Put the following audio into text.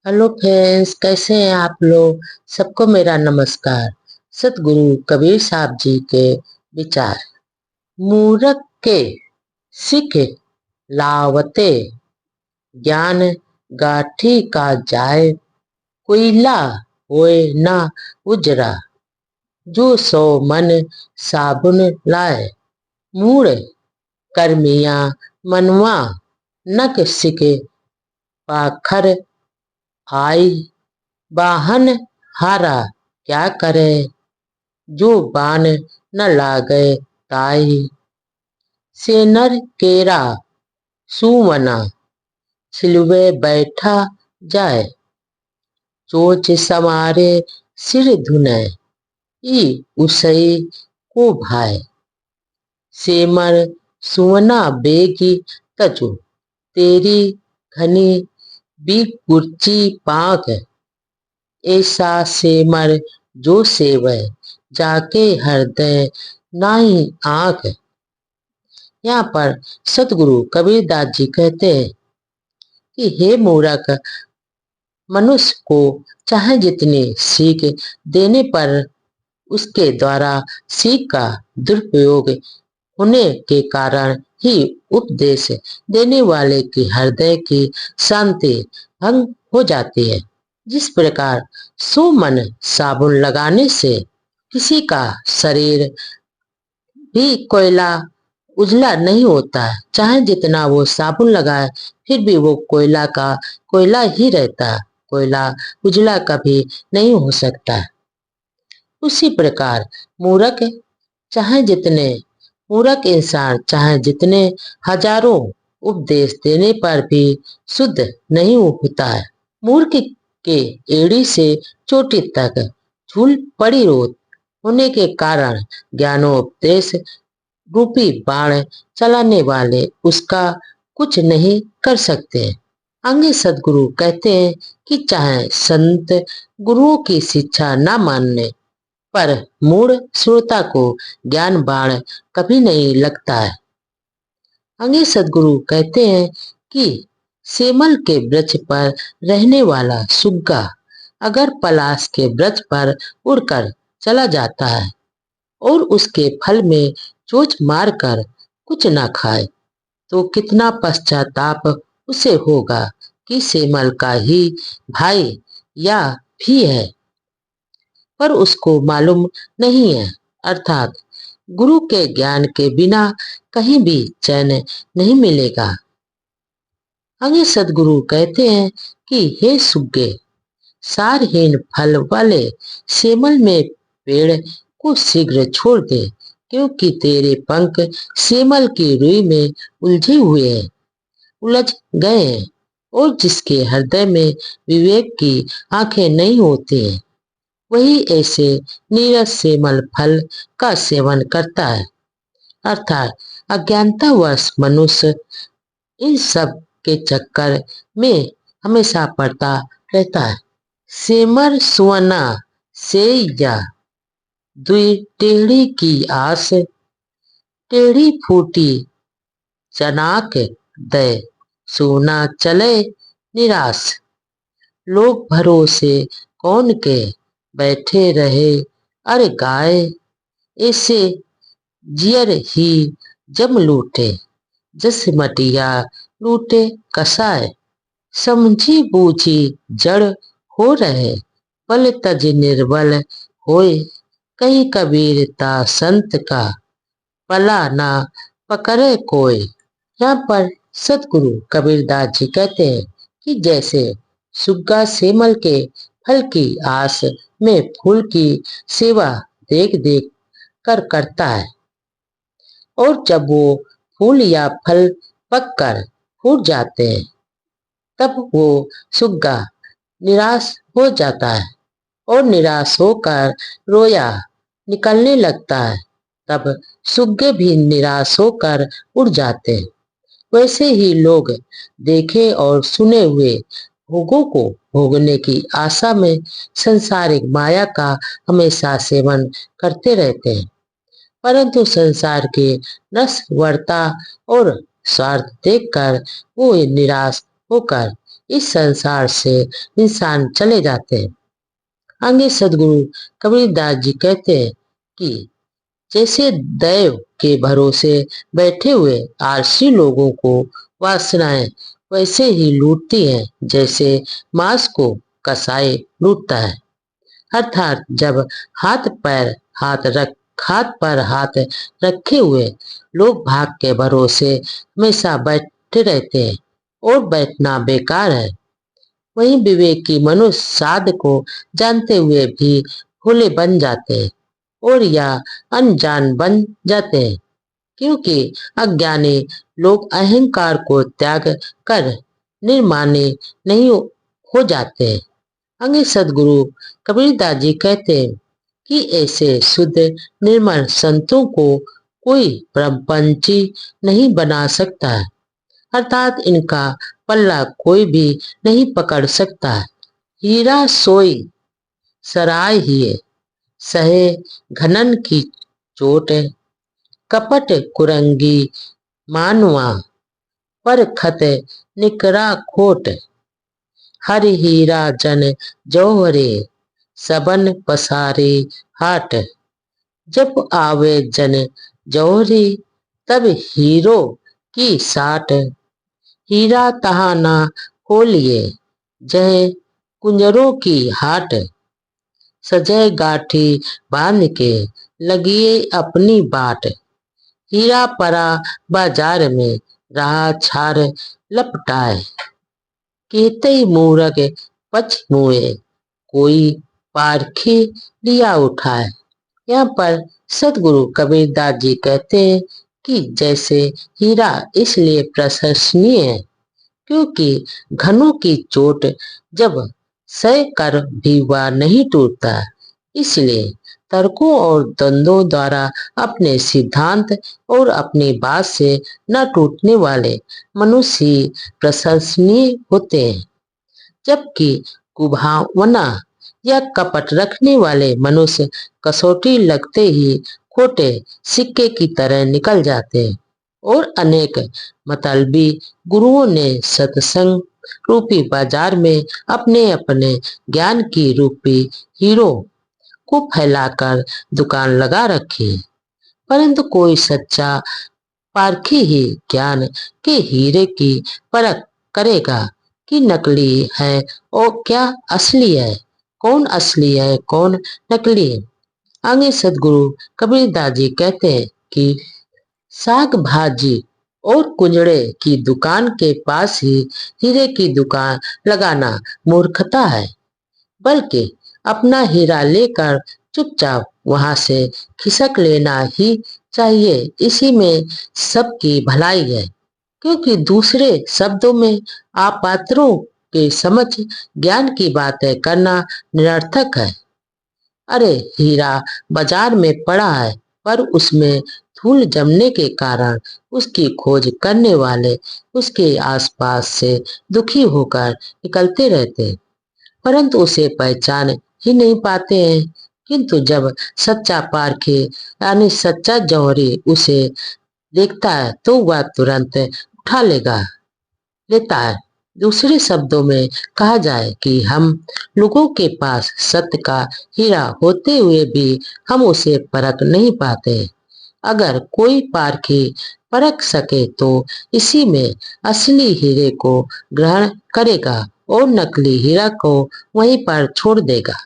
Hello friends, कैसे हैं आप लोग। सबको मेरा नमस्कार। सतगुरु कबीर साहब जी के विचार। मूरख के सिख लावते, ज्ञान गाठी का जाए, कोयला होए ना उजरा, जो सौ मन साबुन लाए। मूड़ कर्मिया मनवा, नक सिख पाखर आई, वाहन हारा क्या करे, जो बान न लागे ताई। सेनर केरा सुवना, सिलवे बैठा जाए, चोच समारे सिर धुने, ई उसई को भाई। सेमर सुवना बेगी तजु, तेरी घनी बी गुर्ची पाग, ऐसा सेमर जो सेवै, जाके हृदय नाई आंख। यहाँ पर सतगुरु कबीरदास जी कहते हैं कि हे मूर्ख, मनुष्य को चाहे जितनी सीख देने पर उसके द्वारा सीख का दुरुपयोग होने के कारण ही उपदेश देने वाले की हृदय की शांति भंग हो जाती है। जिस प्रकार सुमन साबुन लगाने से किसी का शरीर भी कोयला उजला नहीं होता है, चाहे जितना वो साबुन लगाए फिर भी वो कोयला का कोयला ही रहता है, कोयला उजला कभी नहीं हो सकता है। उसी प्रकार मूर्ख चाहे जितने मूर्ख इंसान चाहे जितने हजारों उपदेश देने पर भी शुद्ध नहीं होता है। मूर्ख के एड़ी से चोटी तक झूल पड़ी रोत होने के कारण ज्ञानोपदेश रूपी बाण चलाने वाले उसका कुछ नहीं कर सकते। आगे सदगुरु कहते हैं कि चाहे संत गुरुओं की शिक्षा न मानने पर मूढ़ श्रोता को ज्ञान बाण कभी नहीं लगता है। आगे सदगुरु कहते हैं कि सेमल के वृक्ष पर रहने वाला सुग्गा अगर पलाश के वृक्ष पर उड़कर चला जाता है और उसके फल में चोंच मारकर कुछ न खाए तो कितना पश्चाताप उसे होगा कि सेमल का ही भाई या भी है, पर उसको मालूम नहीं है। अर्थात गुरु के ज्ञान के बिना कहीं भी चैन नहीं मिलेगा। आगे सदगुरु कहते हैं कि हे सुग्गे, सारहीन फल वाले सेमल में पेड़ को शीघ्र छोड़ दे, क्योंकि तेरे पंख सेमल की रुई में उलझे हुए हैं, उलझ गए हैं, और जिसके हृदय में विवेक की आंखें नहीं होती हैं वही ऐसे नीरस सेमल फल का सेवन करता है। अर्थात अज्ञानतावश मनुष्य इन सब के चक्कर में हमेशा पड़ता रहता है। सेमर सुवना से या दुई टेढ़ी की आस, टेढ़ी फूटी चनाक दे, सोना चले निराश। लोग भरोसे कौन के बैठे रहे, अरे गाय ऐसे जियर ही जम लूटे, जस मटिया लूटे कसाय। समझी बूझी जड़ हो रहे, पल तज निर्बल होए, कहीं कबीरता संत का पला ना पकड़े कोई। यहाँ पर सतगुरु कबीरदास जी कहते हैं कि जैसे सुग्गा सेमल के फल की आस में फूल की सेवा देख देख कर करता है, और जब वो फूल या फल पककर फूट जाते हैं तब वो सुग्गा निराश हो जाता है और निराश होकर रोया निकलने लगता है। तब सुग्गे भी निराश होकर उड़ जाते हैं। वैसे ही लोग देखे और सुने हुए भोगों को भोगने की आशा में संसारिक माया का हमेशा सेवन करते रहते हैं, परंतु संसार के नश्वरता और स्वार्थ देखकर वो निराश होकर इस संसार से इंसान चले जाते हैं। आगे सदगुरु कबीरदास जी कहते हैं कि जैसे दैव के भरोसे बैठे हुए आलसी लोगों को वासनाएं वैसे ही लूटती हैं जैसे मांस को कसाई लूटता है। अर्थात जब हाथ पैर हाथ पर हाथ रखे हुए लोग भाग के भरोसे हमेशा बैठे रहते हैं और बैठना बेकार है, वहीं विवेकी मनुष्य साध को जानते हुए भी भोले बन जाते हैं और या अनजान बन जाते हैं, क्योंकि अज्ञानी लोग अहंकार को त्याग कर निर्मानी नहीं हो जाते हैं। आगे सदगुरु कबीरदास जी कहते हैं कि ऐसे शुद्ध निर्मल संतों को कोई प्रपंची नहीं बना सकता है, अर्थात इनका पल्ला कोई भी नहीं पकड़ सकता है। हीरा सोई सराय हिये, सहे घनन की चोट, कपट कुरंगी मानवा, पर खत निकरा खोट, हर हीरा जन जौहरे, सबन पसारे हाट, जब आवे जन जौहरी, तब हीरो की साट, हीरा तहा ना खोलिए, जय कुंजरों की हाट, सजय गाठी बांध के, लगिए अपनी बाट, हीरा परा बाजार में, रहा छार लपटाए, कहते मूरख पछ मुए, कोई पारखी लिया उठाए। यहाँ पर सदगुरु कबीरदास जी कहते हैं कि जैसे हीरा इसलिए प्रशंसनीय है क्योंकि घनों की चोट जब सह कर भी वह नहीं टूटता, इसलिए तर्कों और द्वंद्वों द्वारा अपने सिद्धांत और अपनी बात से न टूटने वाले मनुष्य ही प्रशंसनीय होते हैं, जबकि कुभावना या कपट रखने वाले मनुष्य कसौटी लगते ही खोटे सिक्के की तरह निकल जाते हैं। और अनेक मतलबी गुरुओं ने सत्संग रूपी बाजार में अपने अपने ज्ञान की रूपी हीरो को फैलाकर दुकान लगा रखी है, परंतु कोई सच्चा पारखी ही ज्ञान के हीरे की परख करेगा कि नकली है और क्या असली है, कौन असली है कौन नकली है। आगे सदगुरु कबीरदास जी कहते हैं कि साग भाजी और कुंजड़े की दुकान के पास ही हीरे की दुकान लगाना मूर्खता है, बल्कि अपना हीरा लेकर चुपचाप वहां से खिसक लेना ही चाहिए। इसी में सबकी भलाई है, क्योंकि दूसरे शब्दों में अपात्रों के समझ ज्ञान की बातें करना निरर्थक है। अरे हीरा बाजार में पड़ा है, पर उसमें धूल जमने के कारण उसकी खोज करने वाले उसके आसपास से दुखी होकर निकलते रहते, परंतु उसे पहचान ही नहीं पाते हैं। किंतु जब सच्चा पारखी यानी सच्चा जौहरी उसे देखता है तो वह तुरंत उठा लेता है। दूसरे शब्दों में कहा जाए कि हम लोगों के पास सत्य का हीरा होते हुए भी हम उसे परख नहीं पाते। अगर कोई पारखी परख सके तो इसी में असली हीरे को ग्रहण करेगा और नकली हीरा को वहीं पर छोड़ देगा।